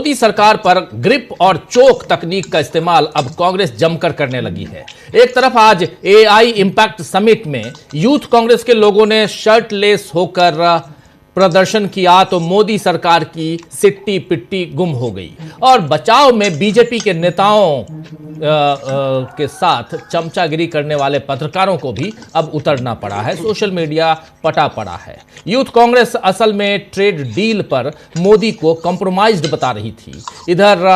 मोदी सरकार पर ग्रिप और चोक तकनीक का इस्तेमाल अब कांग्रेस जमकर करने लगी है। एक तरफ आज एआई इंपैक्ट समिट में यूथ कांग्रेस के लोगों ने शर्टलेस होकर प्रदर्शन किया तो मोदी सरकार की सिट्टी पिट्टी गुम हो गई और बचाव में बीजेपी के नेताओं के साथ चमचागिरी करने वाले पत्रकारों को भी अब उतरना पड़ा है। सोशल मीडिया पटा पड़ा है। यूथ कांग्रेस असल में ट्रेड डील पर मोदी को कॉम्प्रोमाइज्ड बता रही थी। इधर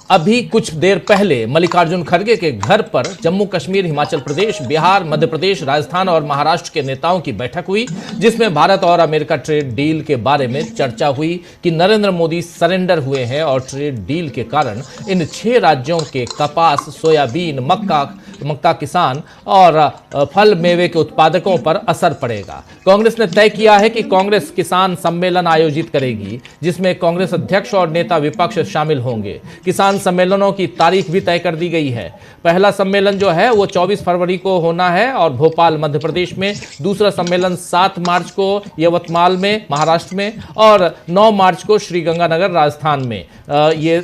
अभी कुछ देर पहले मल्लिकार्जुन खड़गे के घर पर जम्मू कश्मीर, हिमाचल प्रदेश, बिहार, मध्य प्रदेश, राजस्थान और महाराष्ट्र के नेताओं की बैठक हुई, जिसमें भारत और अमेरिका ट्रेड डील के बारे में चर्चा हुई कि नरेंद्र मोदी सरेंडर हुए हैं और ट्रेड डील के कारण इन 6 राज्यों के कपास, सोयाबीन, मक्का किसान और फल मेवे के उत्पादकों पर असर पड़ेगा। कांग्रेस ने तय किया है कि कांग्रेस किसान सम्मेलन आयोजित करेगी, जिसमें कांग्रेस अध्यक्ष और नेता विपक्ष शामिल होंगे। किसान सम्मेलनों की तारीख भी तय कर दी गई है। पहला सम्मेलन जो है वो 24 फरवरी को होना है और भोपाल मध्य प्रदेश में, दूसरा सम्मेलन 7 मार्च को यवतमाल में महाराष्ट्र में और 9 मार्च को श्रीगंगानगर राजस्थान में। ये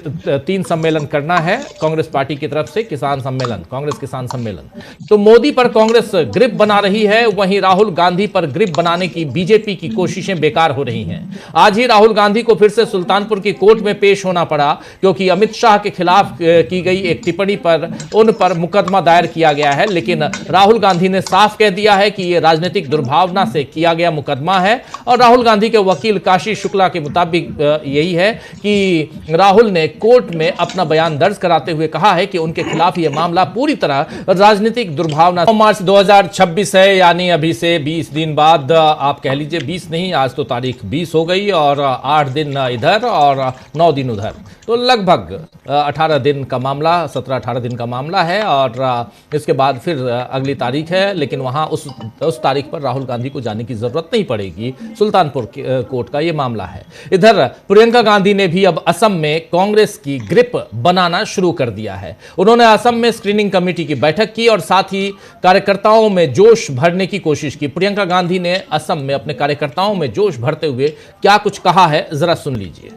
3 सम्मेलन करना है कांग्रेस पार्टी की तरफ से। किसान सम्मेलन, कांग्रेस किसान सम्मेलन। तो मोदी पर कांग्रेस ग्रिप बना रही है, वहीं राहुल गांधी पर ग्रिप बनाने की बीजेपी की कोशिशें बेकार हो रही हैं। आज ही राहुल गांधी को फिर से सुल्तानपुर की कोर्ट में पेश होना पड़ा, क्योंकि अमित शाह के खिलाफ की गई एक टिप्पणी पर उन पर मुकदमा दायर किया गया है। लेकिन राहुल गांधी ने साफ कह दिया है कि यह राजनीतिक दुर्भावना से किया गया मुकदमा है और राहुल गांधी के वकील काशी शुक्ला के मुताबिक यही है कि राहुल ने कोर्ट में अपना बयान दर्ज कराते हुए कहा है कि उनके खिलाफ यह मामला पूरी तरह राजनीतिक दुर्भावना। 9 मार्च 2026 है, यानी अभी से 20 दिन बाद, आप कह लीजिए 20 नहीं, आज तो तारीख 20 हो गई और 8 दिन इधर और 9 दिन उधर, तो लगभग 18 दिन का मामला, 17-18 दिन का मामला है और इसके बाद फिर अगली तारीख है। लेकिन वहां उस तारीख पर राहुल गांधी को जाने की जरूरत नहीं पड़ेगी। सुल्तानपुर कोर्ट का यह मामला है। इधर प्रियंका गांधी ने भी अब असम में कांग्रेस की ग्रिप बनाना शुरू कर दिया है। उन्होंने असम में स्क्रीनिंग कमेटी की बैठक की और साथ ही कार्यकर्ताओं में जोश भरने की कोशिश की। प्रियंका गांधी ने असम में अपने कार्यकर्ताओं में जोश भरते हुए क्या कुछ कहा है, जरा सुन लीजिए।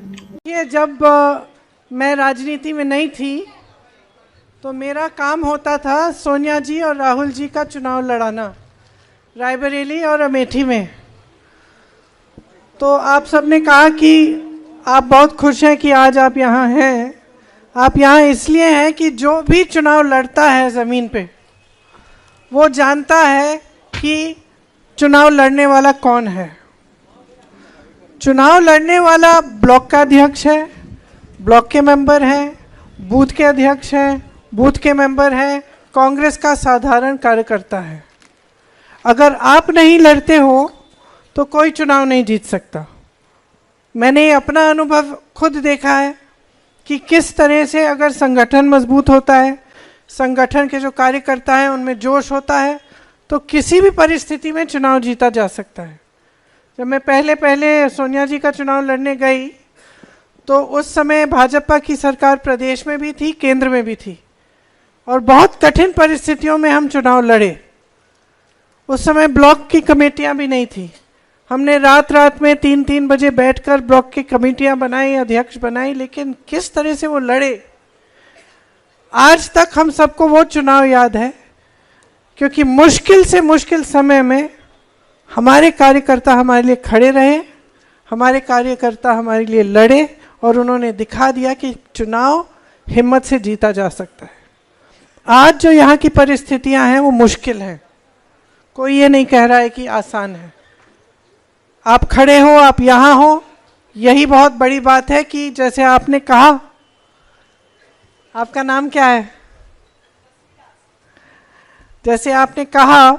ये जब मैं राजनीति में नहीं थी तो मेरा काम होता था सोनिया जी और राहुल जी का चुनाव लड़ाना, रायबरेली और अमेठी में। तो आप सबने कहा कि आप बहुत खुश हैं कि आज आप यहाँ हैं। आप यहाँ इसलिए हैं कि जो भी चुनाव लड़ता है ज़मीन पे, वो जानता है कि चुनाव लड़ने वाला कौन है। चुनाव लड़ने वाला ब्लॉक का अध्यक्ष है, ब्लॉक के मेंबर हैं, बूथ के अध्यक्ष हैं, बूथ के मेंबर हैं, कांग्रेस का साधारण कार्यकर्ता है। अगर आप नहीं लड़ते हो तो कोई चुनाव नहीं जीत सकता। मैंने अपना अनुभव खुद देखा है कि किस तरह से अगर संगठन मजबूत होता है, संगठन के जो कार्यकर्ता हैं उनमें जोश होता है, तो किसी भी परिस्थिति में चुनाव जीता जा सकता है। जब मैं पहले सोनिया जी का चुनाव लड़ने गई तो उस समय भाजपा की सरकार प्रदेश में भी थी, केंद्र में भी थी और बहुत कठिन परिस्थितियों में हम चुनाव लड़े। उस समय ब्लॉक की कमेटियां भी नहीं थी। हमने रात में 3-3 बजे बैठकर ब्लॉक की कमेटियां बनाई, अध्यक्ष बनाई, लेकिन किस तरह से वो लड़े, आज तक हम सबको वो चुनाव याद है। क्योंकि मुश्किल से मुश्किल समय में हमारे कार्यकर्ता हमारे लिए खड़े रहे, हमारे कार्यकर्ता हमारे लिए लड़े और उन्होंने दिखा दिया कि चुनाव हिम्मत से जीता जा सकता है। आज जो यहाँ की परिस्थितियाँ हैं वो मुश्किल हैं, कोई ये नहीं कह रहा है कि आसान है। आप खड़े हो, आप यहाँ हो, यही बहुत बड़ी बात है कि जैसे आपने कहा, आपका नाम क्या है? जैसे आपने कहा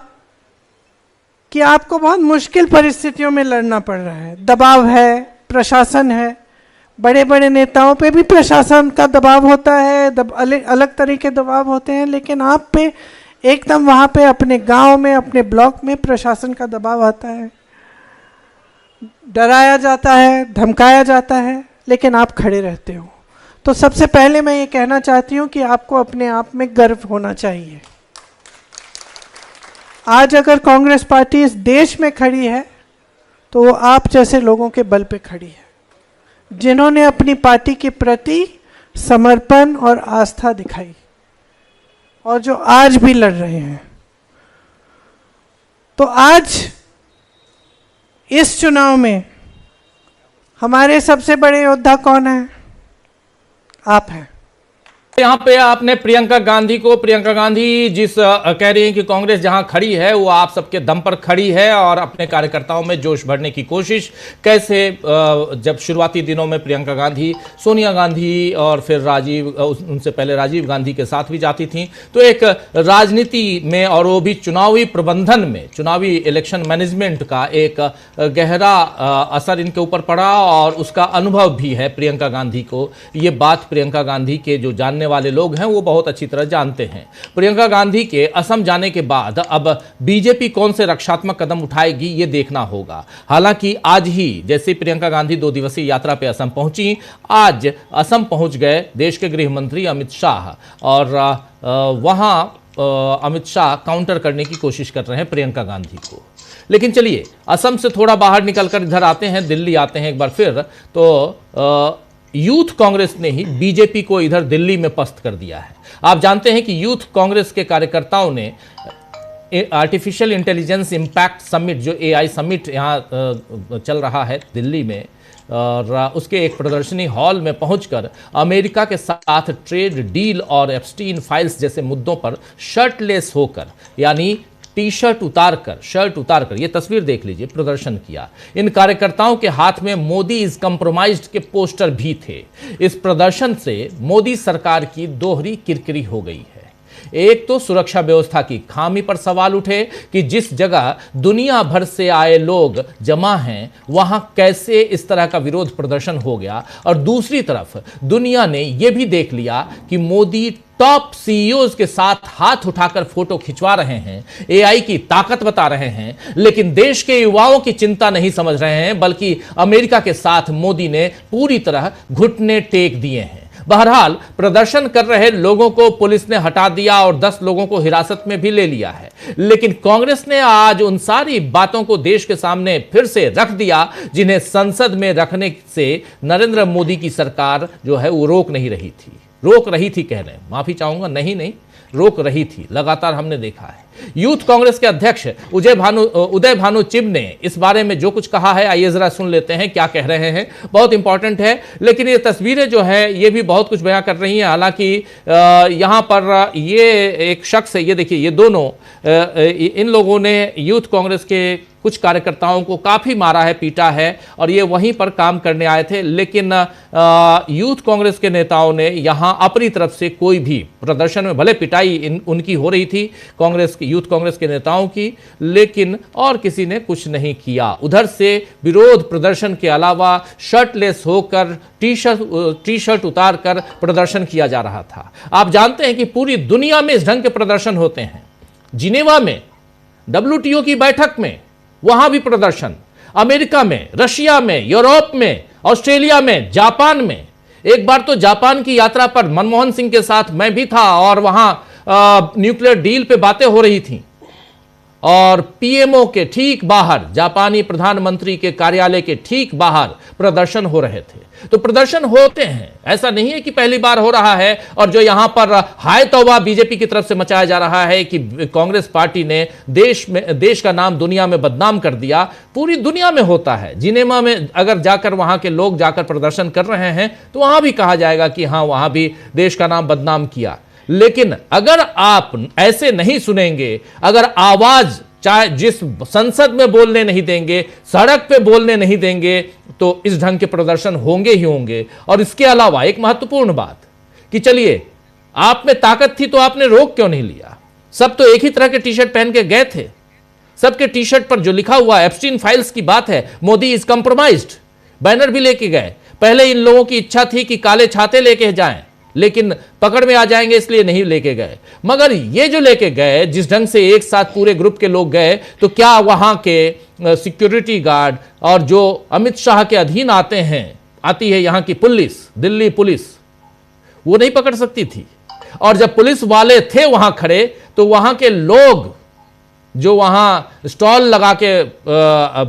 कि आपको बहुत मुश्किल परिस्थितियों में लड़ना पड़ रहा है, दबाव है, प्रशासन है, बड़े बड़े नेताओं पे भी प्रशासन का दबाव होता है, अलग तरह के दबाव होते हैं, लेकिन आप पे एकदम वहाँ पे अपने गांव में, अपने ब्लॉक में प्रशासन का दबाव आता है, डराया जाता है, धमकाया जाता है, लेकिन आप खड़े रहते हो। तो सबसे पहले मैं ये कहना चाहती हूँ कि आपको अपने आप में गर्व होना चाहिए। आज अगर कांग्रेस पार्टी इस देश में खड़ी है तो वो आप जैसे लोगों के बल पे खड़ी है। जिन्होंने अपनी पार्टी के प्रति समर्पण और आस्था दिखाई और जो आज भी लड़ रहे हैं। तो आज इस चुनाव में हमारे सबसे बड़े योद्धा कौन है? आप हैं। यहाँ पे आपने प्रियंका गांधी जिस कह रही हैं कि कांग्रेस जहां खड़ी है वो आप सबके दम पर खड़ी है और अपने कार्यकर्ताओं में जोश भरने की कोशिश। कैसे जब शुरुआती दिनों में प्रियंका गांधी सोनिया गांधी और फिर उनसे पहले राजीव गांधी के साथ भी जाती थी, तो एक राजनीति में और वो भी चुनावी प्रबंधन में, चुनावी इलेक्शन मैनेजमेंट का एक गहरा असर इनके ऊपर पड़ा और उसका अनुभव भी है प्रियंका गांधी को। ये बात प्रियंका गांधी के जो जानने वाले लोग हैं वो बहुत अच्छी तरह जानते हैं। प्रियंका गांधी के असम जाने के बाद अब बीजेपी कौन से रक्षात्मक कदम उठाएगी ये देखना होगा। हालांकि आज ही जैसे प्रियंका गांधी 2 दिवसीय यात्रा पे असम पहुंची, आज असम पहुंच गए देश के गृह मंत्री अमित शाह और वहां अमित शाह काउंटर करने की कोशिश कर रहे हैं प्रियंका गांधी को। लेकिन चलिए असम से थोड़ा बाहर निकलकर इधर आते हैं, दिल्ली आते हैं एक बार फिर। तो यूथ कांग्रेस ने ही बीजेपी को इधर दिल्ली में पस्त कर दिया है। आप जानते हैं कि यूथ कांग्रेस के कार्यकर्ताओं ने आर्टिफिशियल इंटेलिजेंस इम्पैक्ट समिट, जो एआई समिट यहाँ चल रहा है दिल्ली में, और उसके एक प्रदर्शनी हॉल में पहुंचकर अमेरिका के साथ ट्रेड डील और एप्स्टीन फाइल्स जैसे मुद्दों पर शर्टलेस होकर, यानी शर्ट उतारकर ये तस्वीर देख लीजिए, प्रदर्शन किया। इन कार्यकर्ताओं के हाथ में मोदी इज कंप्रोमाइज्ड के पोस्टर भी थे। इस प्रदर्शन से मोदी सरकार की दोहरी किरकिरी हो गई है। एक तो सुरक्षा व्यवस्था की खामी पर सवाल उठे कि जिस जगह दुनिया भर से आए लोग जमा हैं वहां कैसे इस तरह का विरोध प्रदर्शन हो गया, और दूसरी तरफ दुनिया ने यह भी देख लिया कि मोदी टॉप सीईओज के साथ हाथ उठाकर फोटो खिंचवा रहे हैं, एआई की ताकत बता रहे हैं, लेकिन देश के युवाओं की चिंता नहीं समझ रहे हैं, बल्कि अमेरिका के साथ मोदी ने पूरी तरह घुटने टेक दिए हैं। बहरहाल प्रदर्शन कर रहे लोगों को पुलिस ने हटा दिया और 10 लोगों को हिरासत में भी ले लिया है। लेकिन कांग्रेस ने आज उन सारी बातों को देश के सामने फिर से रख दिया जिन्हें संसद में रखने से नरेंद्र मोदी की सरकार जो है वो रोक रही थी कहने, माफी चाहूंगा, नहीं रोक रही थी। लगातार हमने देखा है। यूथ कांग्रेस के अध्यक्ष उदय भानु चिब ने इस बारे में जो कुछ कहा है, आइए जरा सुन लेते हैं क्या कह रहे हैं। बहुत इंपॉर्टेंट है, लेकिन ये तस्वीरें जो है ये भी बहुत कुछ बयां कर रही हैं। हालांकि यहां पर ये एक शख्स है, ये देखिए, ये दोनों इन लोगों ने यूथ कांग्रेस के कुछ कार्यकर्ताओं को काफी मारा है, पीटा है, और ये वहीं पर काम करने आए थे। लेकिन यूथ कांग्रेस के नेताओं ने यहां अपनी तरफ से कोई भी प्रदर्शन में, भले पिटाई उनकी हो रही थी यूथ कांग्रेस के नेताओं की, लेकिन और किसी ने कुछ नहीं किया। उधर से विरोध प्रदर्शन के अलावा शर्टलेस होकर टी शर्ट उतारकर प्रदर्शन किया जा रहा था। आप जानते हैं कि पूरी दुनिया में इस ढंग के प्रदर्शन होते हैं। जिनेवा में WTO की बैठक में वहां भी प्रदर्शन, अमेरिका में, रशिया में, यूरोप में, ऑस्ट्रेलिया में, जापान में। एक बार तो जापान की यात्रा पर मनमोहन सिंह के साथ मैं भी था और वहां न्यूक्लियर डील पे बातें हो रही थी, और पीएमओ के ठीक बाहर, जापानी प्रधानमंत्री के कार्यालय के ठीक बाहर प्रदर्शन हो रहे थे। तो प्रदर्शन होते हैं, ऐसा नहीं है कि पहली बार हो रहा है। और जो यहां पर हाय तौबा बीजेपी की तरफ से मचाया जा रहा है कि कांग्रेस पार्टी ने देश का नाम दुनिया में बदनाम कर दिया, पूरी दुनिया में होता है। जिनेवा में अगर जाकर वहां के लोग जाकर प्रदर्शन कर रहे हैं तो वहां भी कहा जाएगा कि हां, वहां भी देश का नाम बदनाम किया। लेकिन अगर आप ऐसे नहीं सुनेंगे, अगर आवाज चाहे जिस संसद में बोलने नहीं देंगे, सड़क पे बोलने नहीं देंगे, तो इस ढंग के प्रदर्शन होंगे ही होंगे। और इसके अलावा एक महत्वपूर्ण बात कि चलिए, आप में ताकत थी तो आपने रोक क्यों नहीं लिया? सब तो एक ही तरह के टी शर्ट पहन के गए थे। सबके टी शर्ट पर जो लिखा हुआ एप्स्टीन फाइल्स की बात है, मोदी इज कंप्रोमाइज्ड, बैनर भी लेके गए। पहले इन लोगों की इच्छा थी कि काले छाते लेके जाएं, लेकिन पकड़ में आ जाएंगे इसलिए नहीं लेके गए। मगर ये जो लेके गए, जिस ढंग से एक साथ पूरे ग्रुप के लोग गए, तो क्या वहां के सिक्योरिटी गार्ड और जो अमित शाह के अधीन आती है यहां की पुलिस, दिल्ली पुलिस, वो नहीं पकड़ सकती थी? और जब पुलिस वाले थे वहां खड़े, तो वहां के लोग जो वहां स्टॉल लगा के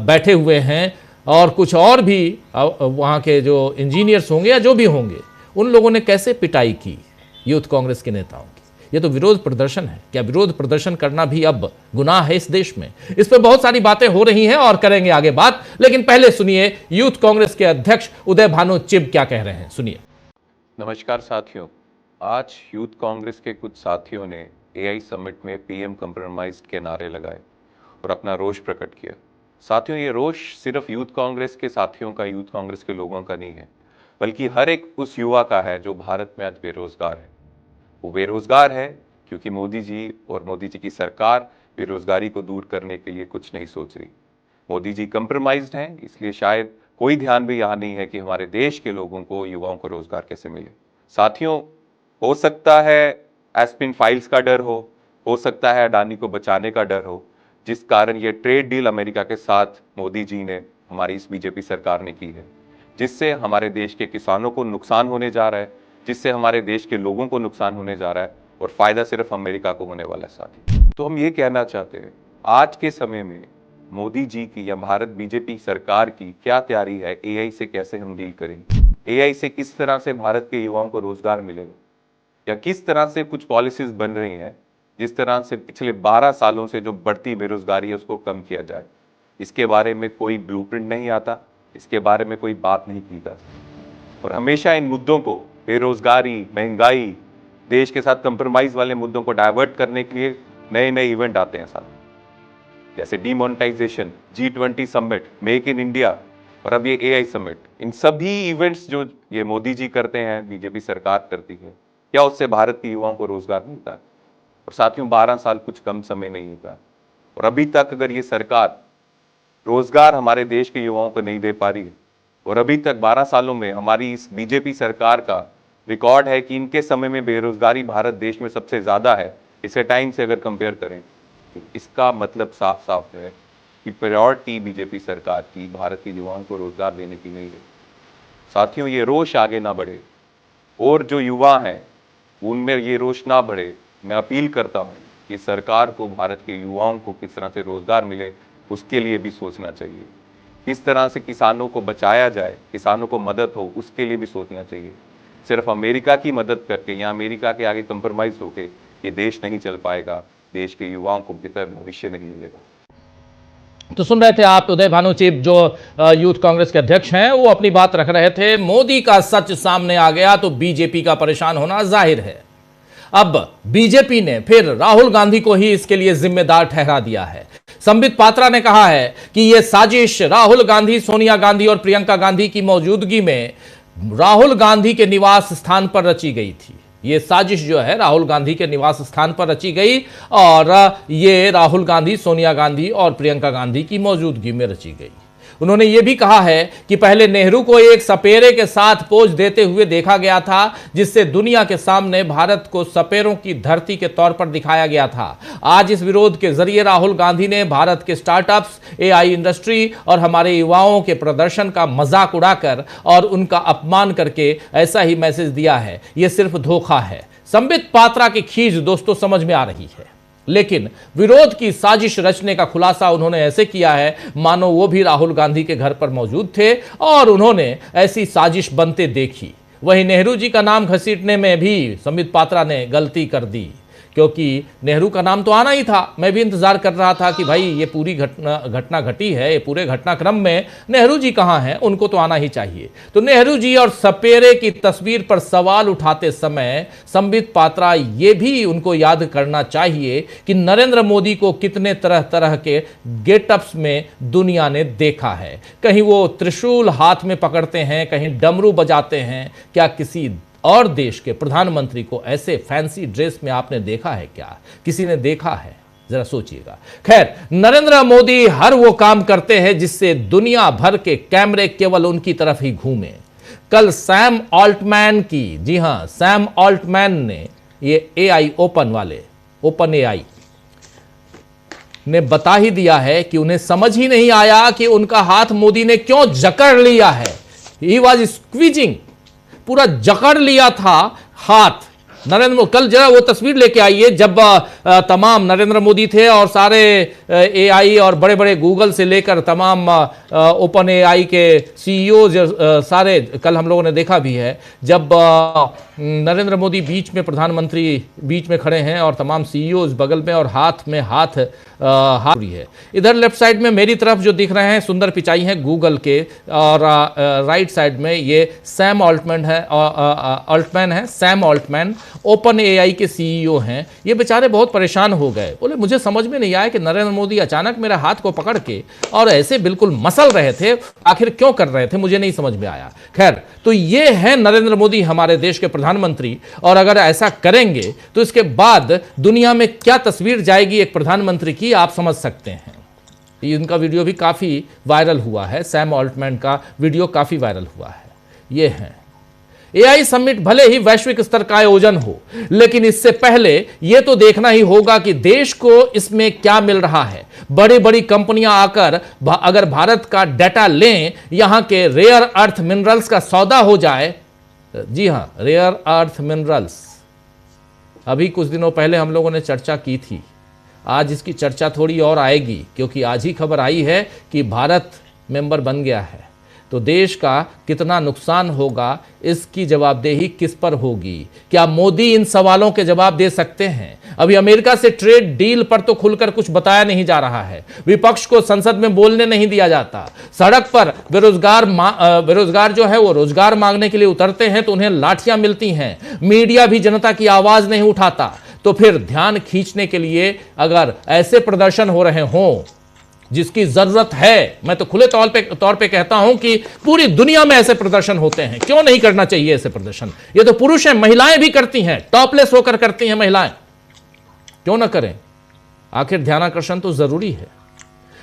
बैठे हुए हैं, और कुछ और भी वहाँ के जो इंजीनियर्स होंगे या जो भी होंगे, उन लोगों ने कैसे पिटाई की यूथ कांग्रेस के नेताओं की। ये तो विरोध प्रदर्शन है। क्या विरोध प्रदर्शन करना भी अब गुनाह है इस देश में? इस पर बहुत सारी बातें हो रही हैं और करेंगे आगे बात, लेकिन पहले सुनिए यूथ कांग्रेस के अध्यक्ष उदय भानु चिब क्या कह रहे हैं, सुनिए। नमस्कार साथियों, आज यूथ कांग्रेस के कुछ साथियों ने एआई समिट में पीएम कंप्रोमाइज के नारे लगाए और अपना रोष प्रकट किया। साथियों, ये रोष सिर्फ यूथ कांग्रेस के साथियों का, यूथ कांग्रेस के लोगों का नहीं है, बल्कि हर एक उस युवा का है जो भारत में आज बेरोजगार है। वो बेरोजगार है क्योंकि मोदी जी और मोदी जी की सरकार बेरोजगारी को दूर करने के लिए कुछ नहीं सोच रही। मोदी जी कंप्रोमाइज्ड हैं, इसलिए शायद कोई ध्यान भी यहाँ नहीं है कि हमारे देश के लोगों को, युवाओं को रोजगार कैसे मिले। साथियों, हो सकता है एस्पिन फाइल्स का डर हो सकता है अडानी को बचाने का डर हो, जिस कारण ये ट्रेड डील अमेरिका के साथ मोदी जी ने, हमारी इस बीजेपी सरकार ने की है, जिससे हमारे देश के किसानों को नुकसान होने जा रहा है, जिससे हमारे देश के लोगों को नुकसान होने जा रहा है और फायदा सिर्फ अमेरिका को होने वाला है। साथी, तो हम ये कहना चाहते हैं, आज के समय में मोदी जी की या भारत बीजेपी सरकार की क्या तैयारी है, एआई से कैसे हम डील करेंगे, एआई से किस तरह से भारत के युवाओं को रोजगार मिलेगा, या किस तरह से कुछ पॉलिसीज बन रही हैं जिस तरह से पिछले 12 सालों से जो बढ़ती बेरोजगारी है उसको कम किया जाए। इसके बारे में कोई ब्लूप्रिंट नहीं आता, इसके बारे में कोई बात नहीं की जाती और हमेशा इन मुद्दों को, बेरोजगारी, महंगाई, देश के साथ कंप्रोमाइज वाले मुद्दों को डाइवर्ट करने के लिए नए नए इवेंट आते हैं साथ, जैसे demonetisation, G20 summit, make in India और अब ये एआई समिट। इन सभी इवेंट्स जो ये मोदी जी करते हैं, बीजेपी सरकार करती है, क्या उससे भारत के युवाओं को रोजगार मिलता है? और साथियों, 12 साल कुछ कम समय नहीं होता और अभी तक अगर ये सरकार रोजगार हमारे देश के युवाओं को नहीं दे पा रही है और अभी तक 12 सालों में हमारी इस बीजेपी सरकार का रिकॉर्ड है कि इनके समय में बेरोजगारी भारत देश में सबसे ज्यादा है, इसे टाइम से अगर कंपेयर करें, तो इसका मतलब साफ साफ है कि प्रायोरिटी बीजेपी सरकार की भारत के युवाओं को रोजगार देने की नहीं है। साथियों, ये रोष आगे ना बढ़े और जो युवा हैं उनमें ये रोष ना बढ़े। मैं अपील करता हूँ कि सरकार को भारत के युवाओं को किस तरह से रोजगार मिले उसके लिए भी सोचना चाहिए, किस तरह से किसानों को बचाया जाए, किसानों को मदद हो उसके लिए भी सोचना चाहिए। सिर्फ अमेरिका की मदद करके या अमेरिका के आगे कंप्रोमाइज होके ये देश नहीं चल पाएगा, देश के युवाओं को बेहतर भविष्य नहीं मिलेगा। तो सुन रहे थे आप उदय भानु चिब, जो यूथ कांग्रेस के अध्यक्ष हैं, वो अपनी बात रख रहे थे। मोदी का सच सामने आ गया तो बीजेपी का परेशान होना जाहिर है। अब बीजेपी ने फिर राहुल गांधी को ही इसके लिए जिम्मेदार ठहरा दिया है। संबित पात्रा ने कहा है कि यह साजिश राहुल गांधी, सोनिया गांधी और प्रियंका गांधी की मौजूदगी में राहुल गांधी के निवास स्थान पर रची गई थी। ये साजिश जो है राहुल गांधी के निवास स्थान पर रची गई और ये राहुल गांधी, सोनिया गांधी और प्रियंका गांधी की मौजूदगी में रची गई। उन्होंने ये भी कहा है कि पहले नेहरू को एक सपेरे के साथ पोज देते हुए देखा गया था, जिससे दुनिया के सामने भारत को सपेरों की धरती के तौर पर दिखाया गया था। आज इस विरोध के जरिए राहुल गांधी ने भारत के स्टार्टअप्स, एआई इंडस्ट्री और हमारे युवाओं के प्रदर्शन का मजाक उड़ाकर और उनका अपमान करके ऐसा ही मैसेज दिया है। यह सिर्फ धोखा है। संबित पात्रा की खींच दोस्तों समझ में आ रही है, लेकिन विरोध की साजिश रचने का खुलासा उन्होंने ऐसे किया है मानो वो भी राहुल गांधी के घर पर मौजूद थे और उन्होंने ऐसी साजिश बनते देखी। वहीं नेहरू जी का नाम घसीटने में भी संबित पात्रा ने गलती कर दी, क्योंकि नेहरू का नाम तो आना ही था। मैं भी इंतजार कर रहा था कि भाई ये पूरी घटना घटी है, ये पूरे घटनाक्रम में नेहरू जी कहाँ हैं, उनको तो आना ही चाहिए। तो नेहरू जी और सपेरे की तस्वीर पर सवाल उठाते समय संबित पात्रा ये भी उनको याद करना चाहिए कि नरेंद्र मोदी को कितने तरह तरह के गेटअप्स में दुनिया ने देखा है। कहीं वो त्रिशूल हाथ में पकड़ते हैं, कहीं डमरू बजाते हैं। क्या किसी और देश के प्रधानमंत्री को ऐसे फैंसी ड्रेस में आपने देखा है क्या? किसी ने देखा है? जरा सोचिएगा। खैर, नरेंद्र मोदी हर वो काम करते हैं जिससे दुनिया भर के कैमरे केवल उनकी तरफ ही घूमे। कल सैम ऑल्टमैन की, जी हां, सैम ऑल्टमैन ने, ये एआई ओपन एआई ने बता ही दिया है कि उन्हें समझ ही नहीं आया कि उनका हाथ मोदी ने क्यों जकड़ लिया है। ही वॉज स्क्वीजिंग, पूरा जकड़ लिया था हाथ कल जरा वो तस्वीर लेके आइए जब तमाम नरेंद्र मोदी थे और सारे एआई और बड़े बड़े गूगल से लेकर तमाम ओपन एआई के सीईओ सारे, कल हम लोगों ने देखा भी है जब नरेंद्र मोदी बीच में, प्रधानमंत्री बीच में खड़े हैं और तमाम सीईओ बगल में और हाथ में हाथ है। इधर लेफ्ट साइड में मेरी तरफ जो दिख रहे हैं सुंदर पिचाई है गूगल के, और राइट साइड में ये सैम ऑल्टमैन है, सैम ऑल्टमैन ओपन एआई के सीईओ हैं। ये बेचारे बहुत परेशान हो गए, बोले मुझे समझ में नहीं आया कि नरेंद्र मोदी अचानक मेरे हाथ को पकड़ के और ऐसे बिल्कुल मसल रहे थे, आखिर क्यों कर रहे थे, मुझे नहीं समझ में आया। खैर, तो ये है नरेंद्र मोदी हमारे देश के प्रधानमंत्री, और अगर ऐसा करेंगे तो इसके बाद दुनिया में क्या तस्वीर जाएगी एक प्रधानमंत्री की, आप समझ सकते हैं। इनका वीडियो भी काफी वायरल हुआ है, सैम ऑल्टमैन का वीडियो काफी वायरल हुआ है। ये है एआई समिट, भले ही वैश्विक स्तर का आयोजन हो, लेकिन इससे पहले यह तो देखना ही होगा कि देश को इसमें क्या मिल रहा है। बड़ी बड़ी कंपनियां आकर अगर भारत का डाटा लें, यहां के रेयर अर्थ मिनरल्स का सौदा हो जाए। जी हां, रेयर अर्थ मिनरल्स, अभी कुछ दिनों पहले हम लोगों ने चर्चा की थी, आज इसकी चर्चा थोड़ी और आएगी, क्योंकि आज ही खबर आई है कि भारत मेंबर बन गया है। तो देश का कितना नुकसान होगा, इसकी जवाबदेही किस पर होगी? क्या मोदी इन सवालों के जवाब दे सकते हैं? अभी अमेरिका से ट्रेड डील पर तो खुलकर कुछ बताया नहीं जा रहा है, विपक्ष को संसद में बोलने नहीं दिया जाता, सड़क पर बेरोजगार जो है वो रोजगार मांगने के लिए उतरते हैं तो उन्हें लाठियां मिलती हैं, मीडिया भी जनता की आवाज नहीं उठाता। तो फिर ध्यान खींचने के लिए अगर ऐसे प्रदर्शन हो रहे हों जिसकी जरूरत है, मैं तो खुले तौर पे कहता हूं कि पूरी दुनिया में ऐसे प्रदर्शन होते हैं, क्यों नहीं करना चाहिए ऐसे प्रदर्शन? ये तो पुरुष हैं, महिलाएं भी करती हैं, टॉपलेस होकर करती हैं महिलाएं, क्यों ना करें? आखिर ध्यानाकर्षण तो जरूरी है।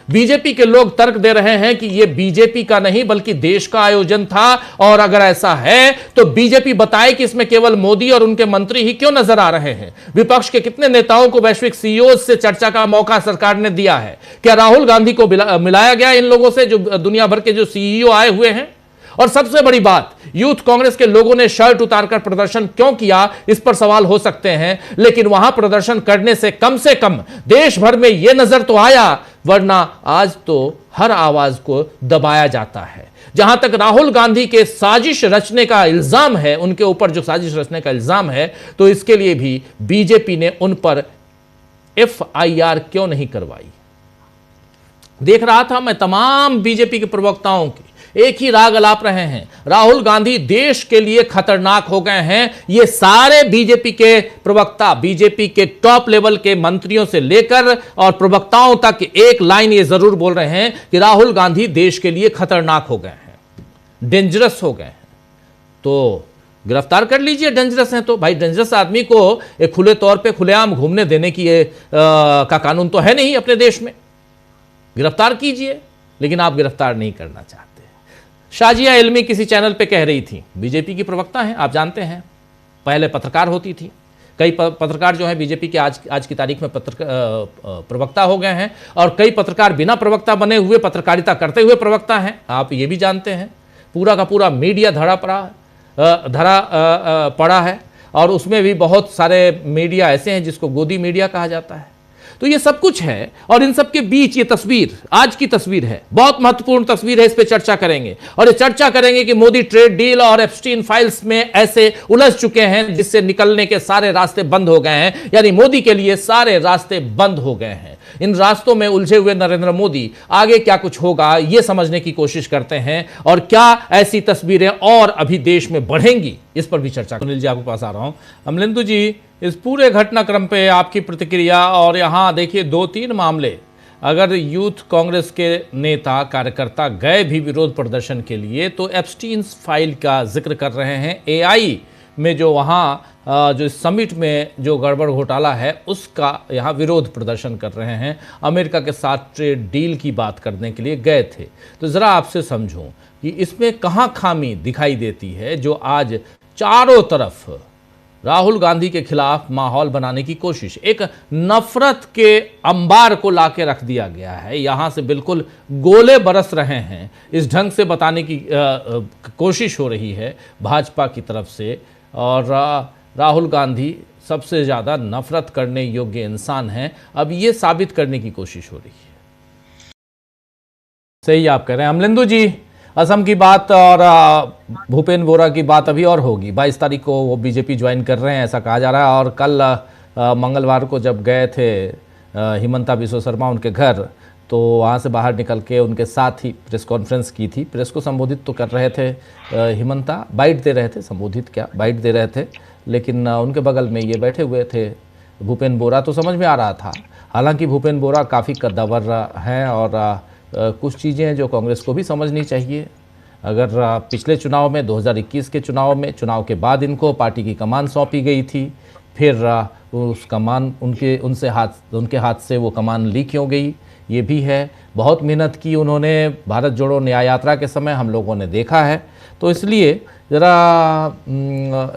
बीजेपी के लोग तर्क दे रहे हैं कि यह बीजेपी का नहीं बल्कि देश का आयोजन था, और अगर ऐसा है तो बीजेपी बताए कि इसमें केवल मोदी और उनके मंत्री ही क्यों नजर आ रहे हैं। विपक्ष के कितने नेताओं को वैश्विक सीईओ से चर्चा का मौका सरकार ने दिया है? क्या राहुल गांधी को मिलाया गया इन लोगों से जो दुनिया भर के जो सीईओ आए हुए हैं? और सबसे बड़ी बात, यूथ कांग्रेस के लोगों ने शर्ट उतारकर प्रदर्शन क्यों किया, इस पर सवाल हो सकते हैं, लेकिन वहां प्रदर्शन करने से कम देश भर में यह नजर तो आया, वरना आज तो हर आवाज को दबाया जाता है। जहां तक राहुल गांधी के साजिश रचने का इल्जाम है, उनके ऊपर जो साजिश रचने का इल्जाम है, तो इसके लिए भी बीजेपी ने उन पर एफआईआर क्यों नहीं करवाई? देख रहा था मैं तमाम बीजेपी के प्रवक्ताओं की एक ही राग अलाप रहे हैं, राहुल गांधी देश के लिए खतरनाक हो गए हैं। ये सारे बीजेपी के प्रवक्ता, बीजेपी के टॉप लेवल के मंत्रियों से लेकर और प्रवक्ताओं तक एक लाइन ये जरूर बोल रहे हैं कि राहुल गांधी देश के लिए खतरनाक हो गए हैं, डेंजरस हो गए हैं। तो गिरफ्तार कर लीजिए, डेंजरस हैं तो भाई। डेंजरस आदमी को एक खुले तौर पे खुलेआम घूमने देने की का कानून तो है नहीं अपने देश में, गिरफ्तार कीजिए, लेकिन आप गिरफ्तार नहीं करना चाहते। शाजिया इल्मी किसी चैनल पे कह रही थी, बीजेपी की प्रवक्ता हैं, आप जानते हैं, पहले पत्रकार होती थी, कई पत्रकार जो हैं बीजेपी के आज की तारीख में प्रवक्ता हो गए हैं, और कई पत्रकार बिना प्रवक्ता बने हुए पत्रकारिता करते हुए प्रवक्ता हैं, आप ये भी जानते हैं। पूरा का पूरा मीडिया धरा पड़ा है, और उसमें भी बहुत सारे मीडिया ऐसे हैं जिसको गोदी मीडिया कहा जाता है। तो ये सब कुछ है, और इन सब के बीच ये तस्वीर, आज की तस्वीर है, बहुत महत्वपूर्ण तस्वीर है, इस पे चर्चा करेंगे। और ये चर्चा करेंगे कि मोदी ट्रेड डील और एप्स्टीन फाइल्स में ऐसे उलझ चुके हैं जिससे निकलने के सारे रास्ते बंद हो गए हैं, यानी मोदी के लिए सारे रास्ते बंद हो गए हैं। इन रास्तों में उलझे हुए नरेंद्र मोदी आगे क्या कुछ होगा ये समझने की कोशिश करते हैं, और क्या ऐसी तस्वीरें और अभी देश में बढ़ेंगी, इस पर भी चर्चा। अनिल जी, आपके पास आ रहा हूं। अमलेंदु जी, इस पूरे घटनाक्रम पे आपकी प्रतिक्रिया, और यहां देखिए 2-3 मामले, अगर यूथ कांग्रेस के नेता कार्यकर्ता गए भी विरोध प्रदर्शन के लिए तो एप्स्टीन फाइल का जिक्र कर रहे हैं, एआई में जो वहाँ जो समिट में जो गड़बड़ घोटाला है उसका यहाँ विरोध प्रदर्शन कर रहे हैं, अमेरिका के साथ ट्रेड डील की बात करने के लिए गए थे। तो ज़रा आपसे समझूं कि इसमें कहाँ खामी दिखाई देती है जो आज चारों तरफ राहुल गांधी के खिलाफ माहौल बनाने की कोशिश, एक नफरत के अंबार को लाके रख दिया गया है, यहाँ से बिल्कुल गोले बरस रहे हैं, इस ढंग से बताने की कोशिश हो रही है भाजपा की तरफ से। और राहुल गांधी सबसे ज़्यादा नफरत करने योग्य इंसान हैं। अब ये साबित करने की कोशिश हो रही है। सही आप कह रहे हैं अमलेंदु जी। असम की बात और भूपेन बोरा की बात अभी और होगी। 22 तारीख को वो बीजेपी ज्वाइन कर रहे हैं ऐसा कहा जा रहा है। और कल मंगलवार को जब गए थे हिमंता बिस्वा शर्मा उनके घर, तो वहाँ से बाहर निकल के उनके साथ ही प्रेस कॉन्फ्रेंस की थी। प्रेस को संबोधित तो कर रहे थे हिमंता, बाइट दे रहे थे, संबोधित क्या बाइट दे रहे थे, लेकिन उनके बगल में ये बैठे हुए थे भूपेन बोरा। तो समझ में आ रहा था। हालांकि भूपेन बोरा काफ़ी कद्दावर हैं और कुछ चीज़ें हैं जो कांग्रेस को भी समझनी चाहिए। अगर पिछले चुनाव में 2021 के चुनाव में, चुनाव के बाद इनको पार्टी की कमान सौंपी गई थी, फिर उस कमान उनके हाथ से वो कमान ली क्यों गई, ये भी है। बहुत मेहनत की उन्होंने भारत जोड़ो न्याय यात्रा के समय, हम लोगों ने देखा है। तो इसलिए ज़रा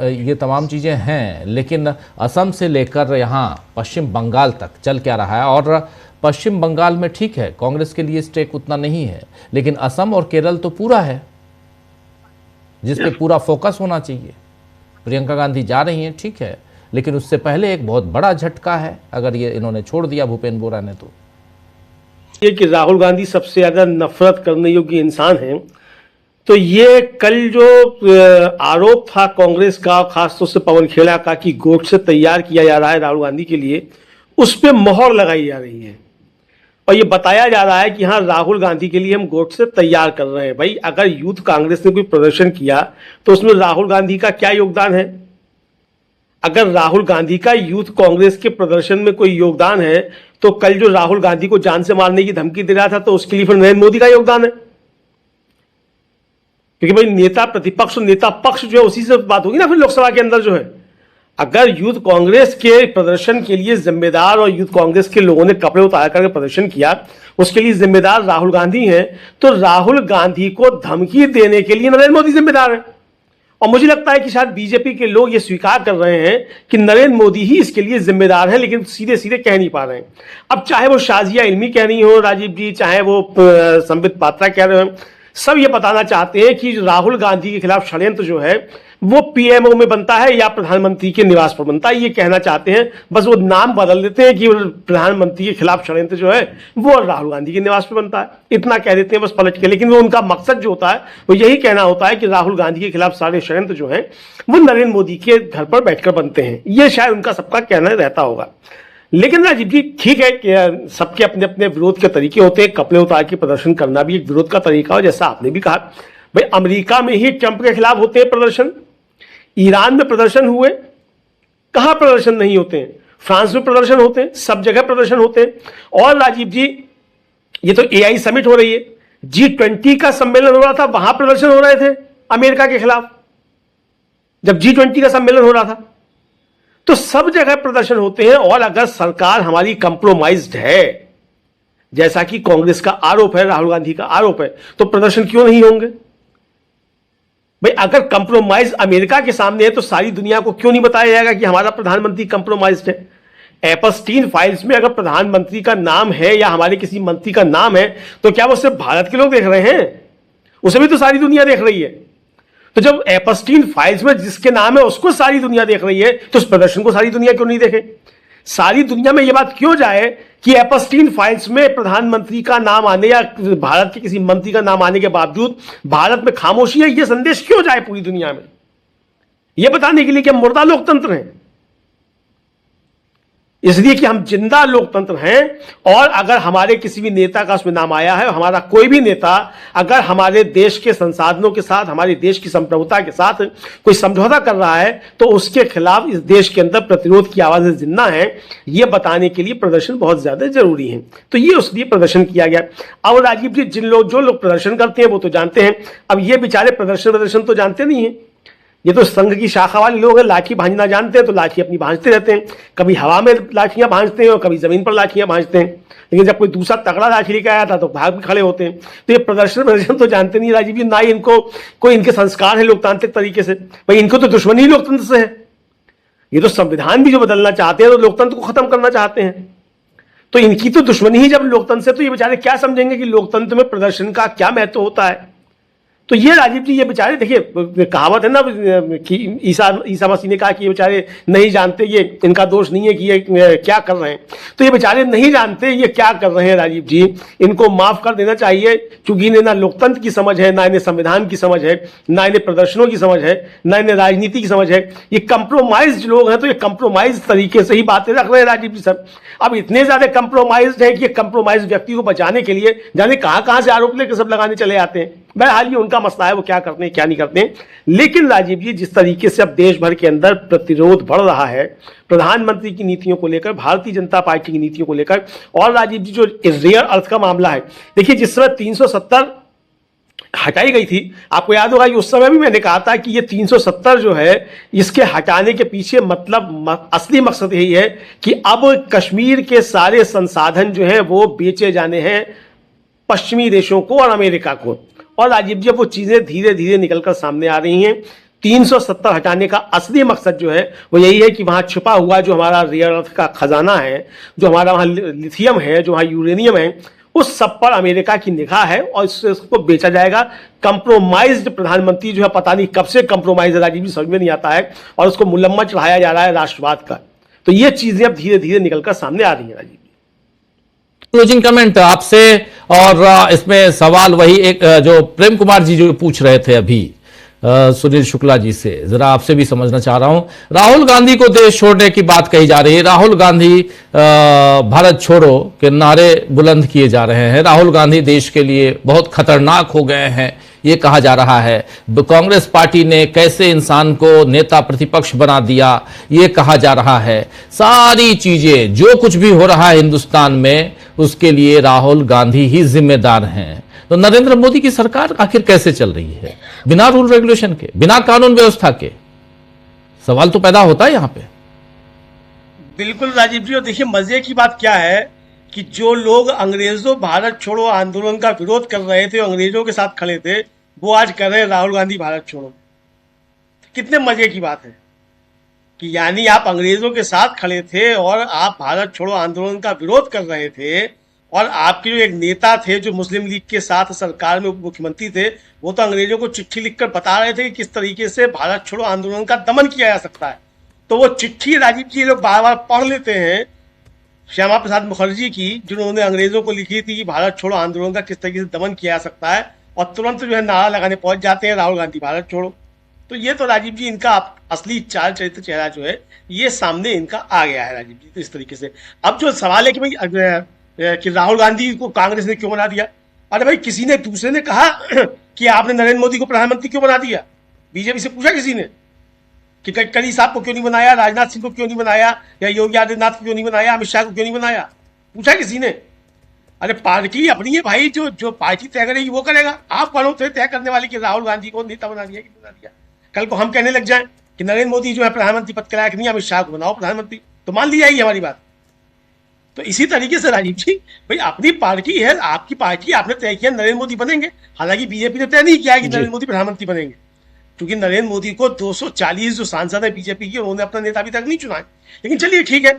ये तमाम चीज़ें हैं। लेकिन असम से लेकर यहाँ पश्चिम बंगाल तक चल क्या रहा है, और पश्चिम बंगाल में ठीक है कांग्रेस के लिए स्टेक उतना नहीं है, लेकिन असम और केरल तो पूरा है जिस पे पूरा फोकस होना चाहिए। प्रियंका गांधी जा रही हैं ठीक है, लेकिन उससे पहले एक बहुत बड़ा झटका है अगर ये इन्होंने छोड़ दिया भूपेन बोरा ने तो। ये कि राहुल गांधी सबसे ज्यादा नफरत करने योग्य इंसान हैं, तो ये कल जो आरोप था कांग्रेस का, खासतौर से पवन खेड़ा का, कि गोट से तैयार किया जा रहा है राहुल गांधी के लिए, उस पर मोहर लगाई जा रही है और ये बताया जा रहा है कि हाँ राहुल गांधी के लिए हम गोट से तैयार कर रहे हैं। भाई अगर यूथ कांग्रेस ने कोई प्रदर्शन किया तो उसमें राहुल गांधी का क्या योगदान है? अगर राहुल गांधी का यूथ कांग्रेस के प्रदर्शन में कोई योगदान है तो कल जो राहुल गांधी को जान से मारने की धमकी दे रहा था तो उसके लिए फिर नरेंद्र मोदी का योगदान है। क्योंकि भाई नेता प्रतिपक्ष और नेता पक्ष जो है उसी से बात होगी ना फिर लोकसभा के अंदर जो है। अगर यूथ कांग्रेस के प्रदर्शन के लिए जिम्मेदार और यूथ कांग्रेस के लोगों ने कपड़े उतार करके प्रदर्शन किया, उसके लिए जिम्मेदार राहुल गांधी हैं, तो राहुल गांधी को धमकी देने के लिए नरेंद्र मोदी जिम्मेदार है। और मुझे लगता है कि शायद बीजेपी के लोग ये स्वीकार कर रहे हैं कि नरेंद्र मोदी ही इसके लिए जिम्मेदार हैं, लेकिन सीधे सीधे कह नहीं पा रहे हैं। अब चाहे वो शाजिया इल्मी कह रही हो राजीव जी, चाहे वो संबित पात्रा कह रहे हो, सब ये बताना चाहते हैं कि राहुल गांधी के खिलाफ षड्यंत्र जो है वो पीएमओ में बनता है या प्रधानमंत्री के निवास पर बनता है, ये कहना चाहते हैं। बस वो नाम बदल देते हैं कि प्रधानमंत्री के खिलाफ षड्यंत्र जो है वो राहुल गांधी के निवास पर बनता है, इतना कह देते हैं बस पलट के। लेकिन वो उनका मकसद जो होता है वो यही कहना होता है कि राहुल गांधी के खिलाफ सारे षड्यंत्र जो है वो नरेंद्र मोदी के घर पर बैठकर बनते हैं। ये शायद उनका सबका कहना रहता होगा। लेकिन राजीव जी ठीक है कि सबके अपने अपने विरोध के तरीके होते हैं। कपड़े उतार के प्रदर्शन करना भी एक विरोध का तरीका हो, जैसा आपने भी कहा। भाई अमेरिका में ही ट्रंप के खिलाफ होते हैं प्रदर्शन, ईरान में प्रदर्शन हुए, कहां प्रदर्शन नहीं होते हैं? फ्रांस में प्रदर्शन होते हैं, सब जगह प्रदर्शन होते हैं। और राजीव जी ये तो एआई समिट हो रही है, G20 का सम्मेलन हो रहा था, वहां प्रदर्शन हो रहे थे अमेरिका के खिलाफ, जब G20 का सम्मेलन हो रहा था। तो सब जगह प्रदर्शन होते हैं। और अगर सरकार हमारी कंप्रोमाइज्ड है, जैसा कि कांग्रेस का आरोप है, राहुल गांधी का आरोप है, तो प्रदर्शन क्यों नहीं होंगे? भाई अगर कंप्रोमाइज अमेरिका के सामने है तो सारी दुनिया को क्यों नहीं बताया जाएगा कि हमारा प्रधानमंत्री कंप्रोमाइज्ड है? एपस्टीन फाइल्स में अगर प्रधानमंत्री का नाम है या हमारे किसी मंत्री का नाम है तो क्या वो सिर्फ भारत के लोग देख रहे हैं? उसे भी तो सारी दुनिया देख रही है। तो जब एपस्टीन फाइल्स में जिसके नाम है उसको सारी दुनिया देख रही है तो उस प्रदर्शन को सारी दुनिया क्यों नहीं देखे? सारी दुनिया में यह बात क्यों जाए कि एपस्टीन फाइल्स में प्रधानमंत्री का नाम आने या भारत के किसी मंत्री का नाम आने के बावजूद भारत में खामोशी है? यह संदेश क्यों जाए पूरी दुनिया में? यह बताने के लिए कि हम मुर्दा लोकतंत्र हैं, इसलिए कि हम जिंदा लोकतंत्र हैं। और अगर हमारे किसी भी नेता का उसमें नाम आया है, हमारा कोई भी नेता अगर हमारे देश के संसाधनों के साथ, हमारे देश की संप्रभुता के साथ कोई समझौता कर रहा है तो उसके खिलाफ इस देश के अंदर प्रतिरोध की आवाजें जिंदा हैं, यह बताने के लिए प्रदर्शन बहुत ज्यादा जरूरी है। तो ये उसलिए प्रदर्शन किया गया। अब राजीव जी जो लोग प्रदर्शन करते हैं वो तो जानते हैं, अब ये बेचारे प्रदर्शन तो जानते नहीं है। ये तो संघ की शाखा वाले लोग हैं, लाठी भांजना जानते हैं तो लाठी अपनी भांजते रहते हैं। कभी हवा में लाठियां भांजते हैं और कभी जमीन पर लाठियां भांजते हैं। लेकिन जब कोई दूसरा तगड़ा लाठी लेकर आया था तो भाग भी खड़े होते हैं। तो ये प्रदर्शन तो जानते नहीं राजीव जी, ना ही इनको कोई इनके संस्कार है लोकतांत्रिक तरीके से। भाई इनको तो दुश्मनी ही लोकतंत्र से है। ये तो संविधान भी जो बदलना चाहते हैं तो लोकतंत्र को खत्म करना चाहते हैं। तो इनकी तो दुश्मनी ही जब लोकतंत्र से, तो ये बेचारे क्या समझेंगे कि लोकतंत्र में प्रदर्शन का क्या महत्व होता है? तो ये राजीव जी, ये बेचारे देखिए, कहावत है ना कि ईसा मसीह ने कहा कि ये बेचारे नहीं जानते, ये इनका दोष नहीं है कि ये क्या कर रहे हैं। तो ये बेचारे नहीं जानते ये क्या कर रहे हैं राजीव जी, इनको माफ कर देना चाहिए, क्योंकि इन्हें ना लोकतंत्र की समझ है, ना इन्हें संविधान की समझ है, ना इन्हें प्रदर्शनों की समझ है, ना इन्हें राजनीति की समझ है। ये कंप्रोमाइज लोग हैं, तो ये कंप्रोमाइज तरीके से ही बातें रख रहे हैं राजीव जी सर। अब इतने ज्यादा कंप्रोमाइज है कि कंप्रोमाइज व्यक्ति को बचाने के लिए जाने कहां से आरोप लेकर सब लगाने चले आते हैं। बहरहाल ये उनका मसला है, वो क्या करते हैं क्या नहीं करते हैं। लेकिन राजीव जी, जिस तरीके से अब देश भर के अंदर प्रतिरोध बढ़ रहा है प्रधानमंत्री की नीतियों को लेकर, भारतीय जनता पार्टी की नीतियों को लेकर, और राजीव जी जो रेयर अर्थ का मामला है, देखिए जिस समय 370 हटाई गई थी, आपको याद होगा कि उस समय भी मैंने कहा था कि ये 370 जो है, इसके हटाने के पीछे मतलब असली मकसद यही है कि अब कश्मीर के सारे संसाधन जो है वो बेचे जाने हैं पश्चिमी देशों को और अमेरिका को। और राजीव जी, अब वो चीजें धीरे धीरे निकलकर सामने आ रही हैं। 370 हटाने का असली मकसद जो है वो यही है कि वहां छिपा हुआ जो हमारा रेयर अर्थ का खजाना है, जो हमारा वहां लिथियम है, जो वहां यूरेनियम है, उस सब पर अमेरिका की निगाह है और इसको बेचा जाएगा। कंप्रोमाइज्ड प्रधानमंत्री जो है, पता नहीं कब से कंप्रोमाइज है राजीव जी, समझ में नहीं आता है, और उसको मुलम्मा चढ़ाया जा रहा है राष्ट्रवाद का। तो ये चीजें अब धीरे धीरे निकलकर सामने आ रही है राजीव। क्लोजिंग कमेंट आपसे, और इसमें सवाल वही एक जो प्रेम कुमार जी जो पूछ रहे थे अभी सुनील शुक्ला जी से, जरा आपसे भी समझना चाह रहा हूं। राहुल गांधी को देश छोड़ने की बात कही जा रही है, राहुल गांधी भारत छोड़ो के नारे बुलंद किए जा रहे हैं, राहुल गांधी देश के लिए बहुत खतरनाक हो गए हैं ये कहा जा रहा है। कांग्रेस पार्टी ने कैसे इंसान को नेता प्रतिपक्ष बना दिया ये कहा जा रहा है। सारी चीजें जो कुछ भी हो रहा है हिंदुस्तान में उसके लिए राहुल गांधी ही जिम्मेदार हैं। तो नरेंद्र मोदी की सरकार आखिर कैसे चल रही है बिना रूल रेगुलेशन के, बिना कानून व्यवस्था के? सवाल तो पैदा होता है यहां पे। बिल्कुल राजीव जी, और देखिए मजे की बात क्या है कि जो लोग अंग्रेजों भारत छोड़ो आंदोलन का विरोध कर रहे थे, अंग्रेजों के साथ खड़े थे, वो आज कर रहे हैं राहुल गांधी भारत छोड़ो। कितने मजे की बात है कि यानी आप अंग्रेजों के साथ खड़े थे और आप भारत छोड़ो आंदोलन का विरोध कर रहे थे, और आपके जो एक नेता थे जो मुस्लिम लीग के साथ सरकार में उप मुख्यमंत्री थे, वो तो अंग्रेजों को चिट्ठी लिखकर बता रहे थे कि किस तरीके से भारत छोड़ो आंदोलन का दमन किया जा सकता है। तो वो चिट्ठी राजीव जी लोग बार बार पढ़ लेते हैं श्यामा प्रसाद मुखर्जी की, जिन्होंने अंग्रेजों को लिखी थी कि भारत छोड़ो आंदोलन का किस तरीके से दमन किया जा सकता है, और तुरंत जो है नारा लगाने पहुंच जाते हैं राहुल गांधी भारत छोड़ो। तो ये तो राजीव जी इनका असली चाल चरित्र चेहरा जो है ये सामने इनका आ गया है राजीव जी। तो इस तरीके से अब जो सवाल है कि भाई कि राहुल गांधी को कांग्रेस ने क्यों बना दिया, अरे भाई किसी ने दूसरे ने कहा कि आपने नरेंद्र मोदी को प्रधानमंत्री क्यों बना दिया? बीजेपी से पूछा किसी ने कि गडकरी साहब को क्यों नहीं बनाया, राजनाथ सिंह को क्यों नहीं बनाया, या योगी आदित्यनाथ को क्यों नहीं बनाया, अमित शाह को क्यों नहीं बनाया? पूछा किसी ने? अरे पार्टी अपनी है भाई, जो पार्टी तय करेगी वो करेगा। आप कौन होते तय करने वाले कि राहुल गांधी को नेता बना दिया कि बना दिया? कल को हम कहने लग जाए कि नरेंद्र मोदी जो है प्रधानमंत्री पद के लायक नहीं, अमित शाह को बनाओ प्रधानमंत्री, तो मान ली जाएगी हमारी बात। तो इसी तरीके से राजीव जी, भाई अपनी पार्टी है, आपकी पार्टी, आपने तय किया नरेंद्र मोदी बनेंगे। हालांकि बीजेपी ने तय नहीं किया कि नरेंद्र मोदी प्रधानमंत्री बनेंगे, क्योंकि नरेंद्र मोदी को 240 जो सांसद है बीजेपी के, उन्होंने अपना नेता अभी तक नहीं चुना है। लेकिन चलिए ठीक है,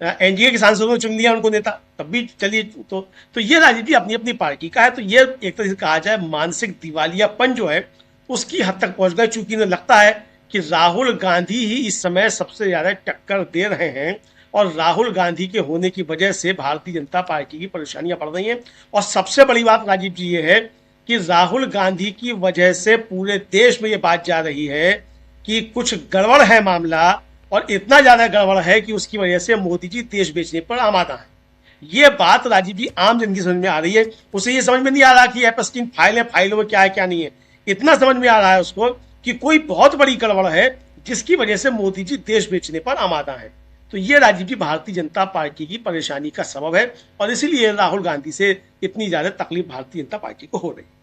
एनडीए के सांसदों ने चुन लिया उनको नेता, तब भी चलिए। तो ये राजीव जी अपनी अपनी पार्टी का है। तो ये एक तरह से कहा जाए मानसिक दिवालियापन जो है उसकी हद तक पहुंच गए, चूंकि इन्हें लगता है कि राहुल गांधी ही इस समय सबसे ज्यादा टक्कर दे रहे हैं, और राहुल गांधी के होने की वजह से भारतीय जनता पार्टी की परेशानियां बढ़ रही हैं। और सबसे बड़ी बात राजीव जी ये है कि राहुल गांधी की वजह से पूरे देश में ये बात जा रही है कि कुछ गड़बड़ है मामला, और इतना ज्यादा गड़बड़ है कि उसकी वजह से मोदी जी देश बेचने पर आमादा है। ये बात राजीव जी आम जन की समझ में आ रही है। उसे ये समझ में नहीं आ रहा कि एपस्टीन फाइल है, फाइलों में क्या है क्या नहीं है। इतना समझ में आ रहा है उसको कि कोई बहुत बड़ी गड़बड़ है जिसकी वजह से मोदी जी देश बेचने पर आमादा है। तो ये राजीव जी भारतीय जनता पार्टी की परेशानी का सबब है, और इसीलिए राहुल गांधी से इतनी ज्यादा तकलीफ भारतीय जनता पार्टी को हो रही है।